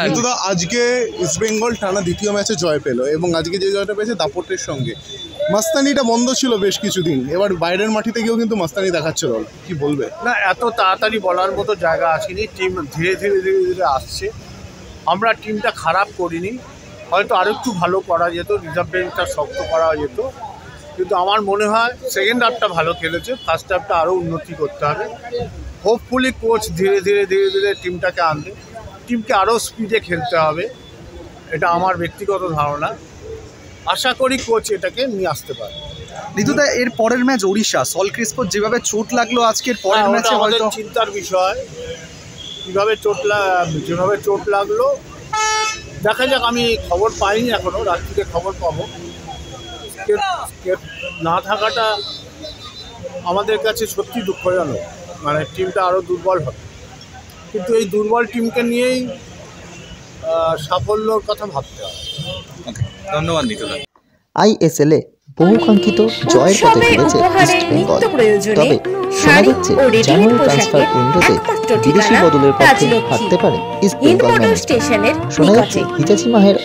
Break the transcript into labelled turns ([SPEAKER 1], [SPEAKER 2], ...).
[SPEAKER 1] কিন্তু আজকে ইস্ট বেঙ্গল টানা দ্বিতীয় ম্যাচে জয় পেল এবং আজকে যে জয়টা পেয়েছে দাপটের সঙ্গে। মাস্তানিটা বন্ধ ছিল বেশ কিছুদিন, এবার বাইরের মাটিতে গিয়েও কিন্তু মাস্তানি দেখাচ্ছে দল, কি বলবে?
[SPEAKER 2] না, এত তাড়াতাড়ি বলার মতো জায়গা আসেনি, টিম ধীরে ধীরে আসছে। আমরা টিমটা খারাপ করিনি, হয়তো আরও একটু ভালো করা যেত, রিজার্ভ বেঞ্চটা শক্ত করা যেত, কিন্তু আমার মনে হয় সেকেন্ড হাফটা ভালো খেলেছে, ফার্স্ট হাফটা আরও উন্নতি করতে হবে। হোপফুলি কোচ ধীরে ধীরে টিমটাকে আনবে, টিমকে আরও স্পিডে খেলতে হবে, এটা আমার ব্যক্তিগত ধারণা। আশা করি কোচ এটাকে নিয়ে আসতে পারে।
[SPEAKER 3] ঋতুদা, এর পরের ম্যাচ ওড়িশা, সল ক্রিস্পোর যেভাবে চোট লাগলো আজকের পরের ম্যাচে
[SPEAKER 2] আমাদের চিন্তার বিষয়, যেভাবে চোট লাগলো দেখা যাক। আমি খবর পাইনি এখনো, রাত্রিতে খবর পাবো। না থাকাটা আমাদের কাছে সত্যি দুঃখজনক, মানে টিমটা আরও দুর্বল হবে, কিন্তু এই দুর্বল টিমকে নিয়েই সাফল্যর কথা ভাবতে হবে।
[SPEAKER 3] ধন্যবাদ ঋতুদা।
[SPEAKER 4] আইএসএল এ বহুকাঙ্ক্ষিত জয়ের পথে ফিরেছে ইস্ট বেঙ্গল। তবে শোনা যাচ্ছে জানুয়ারি ট্রান্সফার উইন্ডোতে বিদেশি বদলের পক্ষে হাঁটতে পারে ইস্ট বেঙ্গল ম্যানেজমেন্ট। শোনা যাচ্ছে হিতাচি মাহের